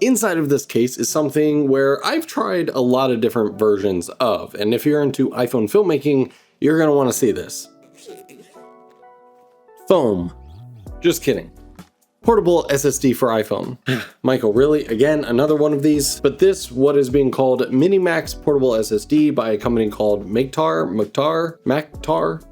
inside of this case is something where I've tried a lot of different versions of, and if you're into iPhone filmmaking, you're gonna wanna see this. Foam. Just kidding. Portable SSD for iPhone. Michael, really? Again, another one of these? But this, what is being called MiniMax Portable SSD by a company called Maktar.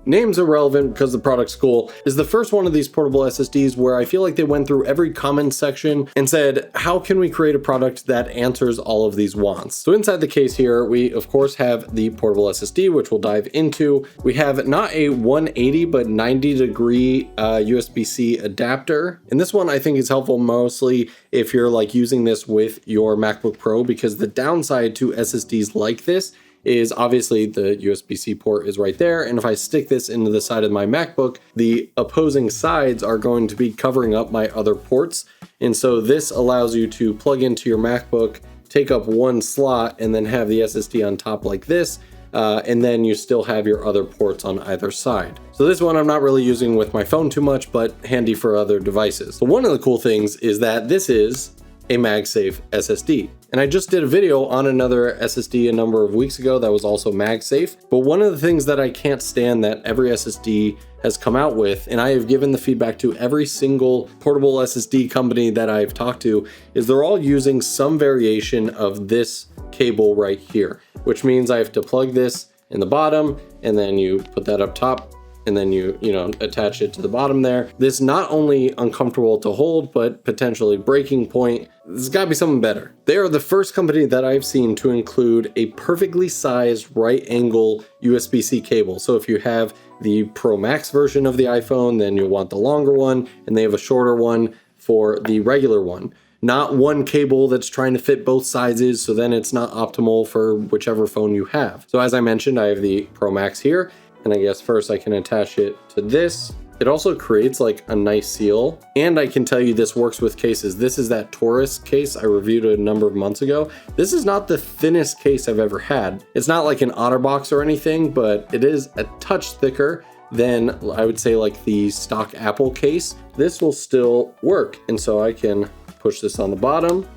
Names are relevant because the product's cool, is the first one of these portable SSDs where I feel like they went through every comment section and said, how can we create a product that answers all of these wants? So inside the case here, we of course have the portable SSD, which we'll dive into. We have not a 180, but 90-degree USB-C adapter. And this one I think is helpful mostly if you're like using this with your MacBook Pro, because the downside to SSDs like this is obviously the USB-C port is right there. And if I stick this into the side of my MacBook, the opposing sides are going to be covering up my other ports. And so this allows you to plug into your MacBook, take up one slot, and then have the SSD on top like this. And then you still have your other ports on either side. So this one I'm not really using with my phone too much, but handy for other devices. So one of the cool things is that this is a Magsafe SSD. And I just did a video on another SSD a number of weeks ago that was also Magsafe. But one of the things that I can't stand that every SSD has come out with, and I have given the feedback to every single portable SSD company that I've talked to, is they're all using some variation of this cable right here, which means I have to plug this in the bottom, and then you put that up top, and then you attach it to the bottom there. This not only uncomfortable to hold, but potentially breaking point. There's gotta be something better. They are the first company that I've seen to include a perfectly sized right angle USB-C cable. So if you have the Pro Max version of the iPhone, then you'll want the longer one, and they have a shorter one for the regular one. Not one cable that's trying to fit both sizes, so then it's not optimal for whichever phone you have. So as I mentioned, I have the Pro Max here, and I guess first I can attach it to this. It also creates like a nice seal, and I can tell you this works with cases. This is that Taurus case I reviewed a number of months ago. This is not the thinnest case I've ever had. It's not like an OtterBox or anything, but it is a touch thicker than I would say like the stock Apple case. This will still work, and so I can push this on the bottom,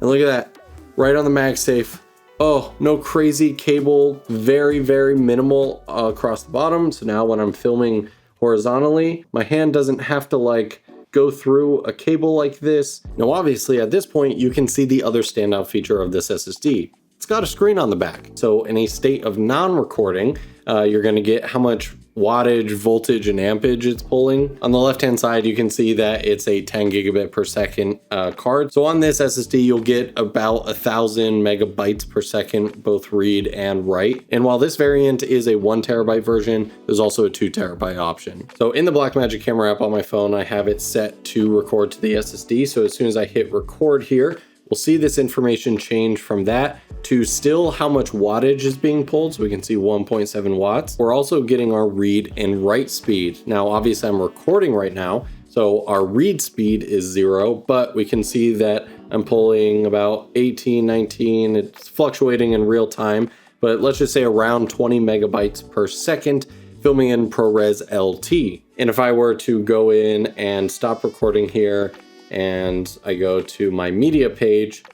and look at that, right on the Magsafe. Oh, no crazy cable, very, very minimal across the bottom. So now when I'm filming horizontally, my hand doesn't have to like go through a cable like this. Now, obviously at this point, you can see the other standout feature of this SSD. It's got a screen on the back. So in a state of non-recording, you're gonna get how much wattage, voltage, and ampage it's pulling. On the left-hand side, you can see that it's a 10 gigabit per second card. So on this SSD, you'll get about 1,000 megabytes per second, both read and write. And while this variant is a 1 terabyte version, there's also a 2 terabyte option. So in the Blackmagic camera app on my phone, I have it set to record to the SSD. So as soon as I hit record here, we'll see this information change from that to still how much wattage is being pulled. So we can see 1.7 watts. We're also getting our read and write speed. Now, obviously I'm recording right now, so our read speed is 0, but we can see that I'm pulling about 18, 19, it's fluctuating in real time, but let's just say around 20 megabytes per second, filming in ProRes LT. And if I were to go in and stop recording here, and I go to my media page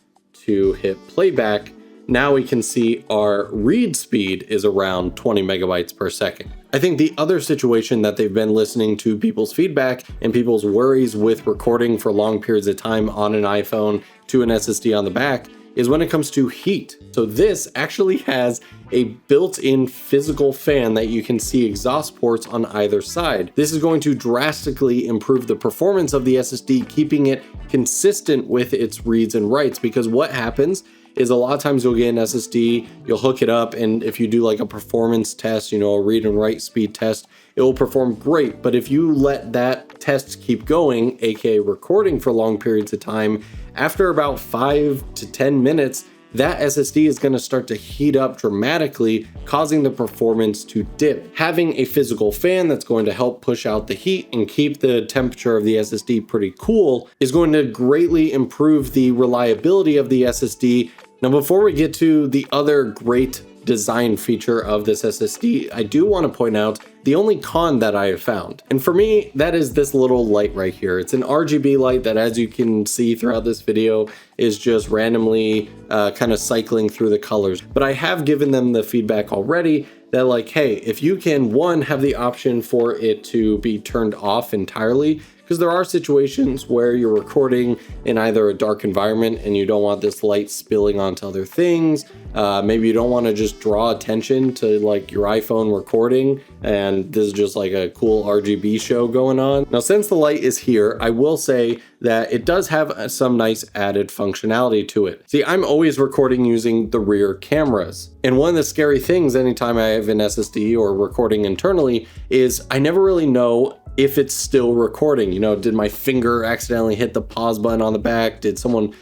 to hit playback, now we can see our read speed is around 20 megabytes per second. I think the other situation that they've been listening to people's feedback and people's worries with recording for long periods of time on an iPhone to an SSD on the back is when it comes to heat. So this actually has a built-in physical fan that you can see exhaust ports on either side. This is going to drastically improve the performance of the SSD, keeping it consistent with its reads and writes, because what happens is a lot of times you'll get an SSD, you'll hook it up, and if you do like a performance test, a read and write speed test, it will perform great. But if you let that test keep going, aka recording for long periods of time, after about 5 to 10 minutes, that SSD is going to start to heat up dramatically, causing the performance to dip. Having a physical fan that's going to help push out the heat and keep the temperature of the SSD pretty cool is going to greatly improve the reliability of the SSD. Now, before we get to the other great design feature of this SSD, I do want to point out the only con that I have found. And for me, that is this little light right here. It's an RGB light that, as you can see throughout this video, is just randomly kind of cycling through the colors. But I have given them the feedback already that, like, hey, if you can, one, have the option for it to be turned off entirely, because there are situations where you're recording in either a dark environment and you don't want this light spilling onto other things. Maybe you don't want to just draw attention to like your iPhone recording and this is just like a cool RGB show going on. Now, since the light is here, I will say that it does have some nice added functionality to it. See, I'm always recording using the rear cameras. And one of the scary things anytime I have an SSD or recording internally is I never really know if it's still recording. You know, did my finger accidentally hit the pause button on the back? Did someone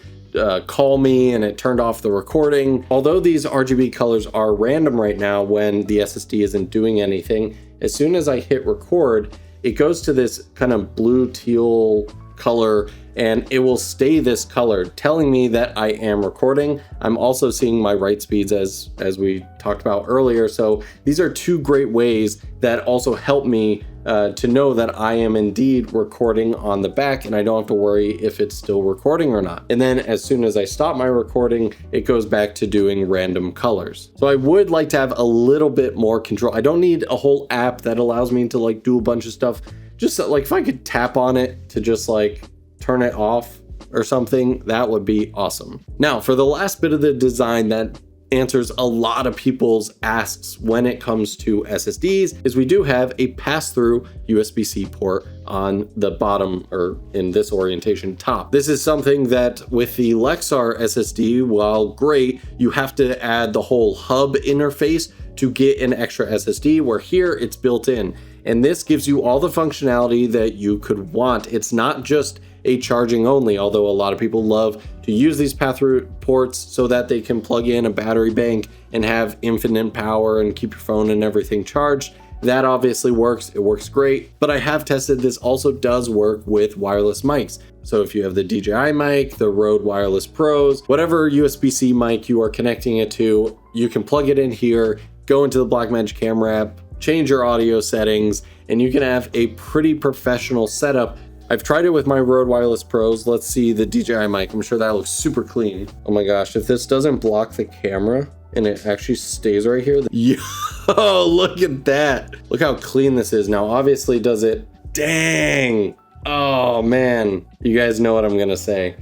call me and it turned off the recording? Although these RGB colors are random right now when the SSD isn't doing anything, as soon as I hit record, it goes to this kind of blue teal color and it will stay this color, telling me that I am recording. I'm also seeing my write speeds as we talked about earlier. So these are two great ways that also help me to know that I am indeed recording on the back and I don't have to worry if it's still recording or not. And then as soon as I stop my recording, it goes back to doing random colors. So I would like to have a little bit more control. I don't need a whole app that allows me to like do a bunch of stuff. Just like if I could tap on it to just like turn it off or something, that would be awesome. Now, for the last bit of the design that answers a lot of people's asks when it comes to SSDs is we do have a pass-through USB-C port on the bottom, or in this orientation, top. This is something that with the Lexar SSD, while great, you have to add the whole hub interface to get an extra SSD, where here it's built in. And this gives you all the functionality that you could want. It's not just a charging only, although a lot of people love to use these pass-through ports so that they can plug in a battery bank and have infinite power and keep your phone and everything charged. That obviously works, it works great, but I have tested this also does work with wireless mics. So if you have the DJI mic, the Rode Wireless Pros, whatever USB-C mic you are connecting it to, you can plug it in here, go into the Blackmagic camera app, change your audio settings, and you can have a pretty professional setup. I've tried it with my Rode Wireless Pros. Let's see the DJI mic. I'm sure that looks super clean. Oh my gosh, if this doesn't block the camera and it actually stays right here. Yo, look at that. Look how clean this is. Now, obviously does it, dang. Oh man, you guys know what I'm gonna say.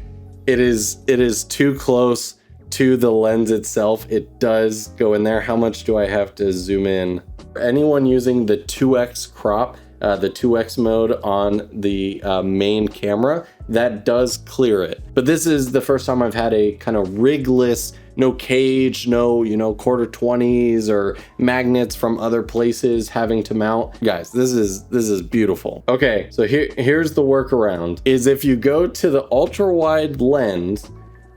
It is too close to the lens itself. It does go in there. How much do I have to zoom in? For anyone using the 2x crop, the 2x mode on the main camera, that does clear it. But this is the first time I've had a kind of rigless, no cage, no, you know, quarter 20s or magnets from other places having to mount. Guys, this is beautiful. Okay, so here's the workaround, is if you go to the ultra wide lens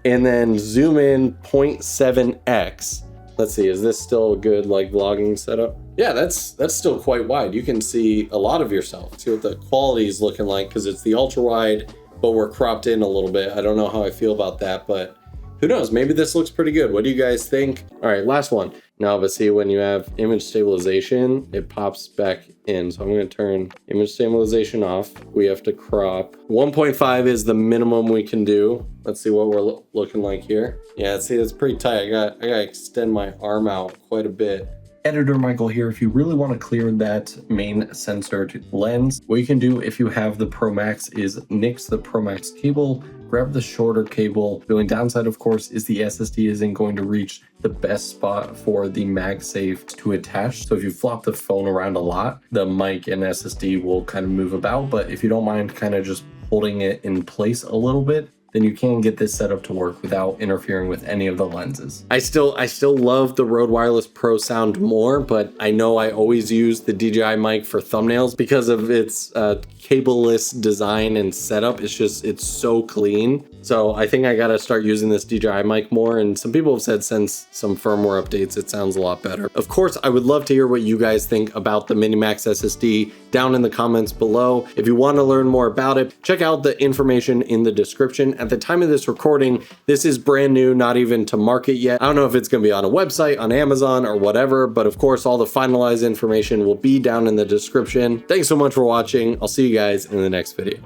and then zoom in 0.7x. Let's see, is this still a good like vlogging setup? Yeah, that's still quite wide. You can see a lot of yourself. See what the quality is looking like, because it's the ultra wide, but we're cropped in a little bit. I don't know how I feel about that, but who knows? Maybe this looks pretty good. What do you guys think? All right, last one. Now, but see, when you have image stabilization, it pops back in. So I'm gonna turn image stabilization off. We have to crop. 1.5 is the minimum we can do. Let's see what we're looking like here. Yeah, see, that's pretty tight. I gotta extend my arm out quite a bit. Editor Michael here. If you really want to clear that main censored lens, what you can do if you have the Pro Max is nix the Pro Max cable, grab the shorter cable. The only downside, of course, is the SSD isn't going to reach the best spot for the Magsafe to attach. So if you flop the phone around a lot, the mic and SSD will kind of move about. But if you don't mind kind of just holding it in place a little bit, then you can get this setup to work without interfering with any of the lenses. I still love the Rode Wireless Pro sound more, but I know I always use the DJI mic for thumbnails because of its cableless design and setup. It's so clean. So I think I gotta start using this DJI mic more, and some people have said since some firmware updates, it sounds a lot better. Of course, I would love to hear what you guys think about the MiniMax SSD. down in the comments below. If you want to learn more about it, check out the information in the description. At the time of this recording, this is brand new, not even to market yet. I don't know if it's going to be on a website, on Amazon, or whatever, but of course, all the finalized information will be down in the description. Thanks so much for watching. I'll see you guys in the next video.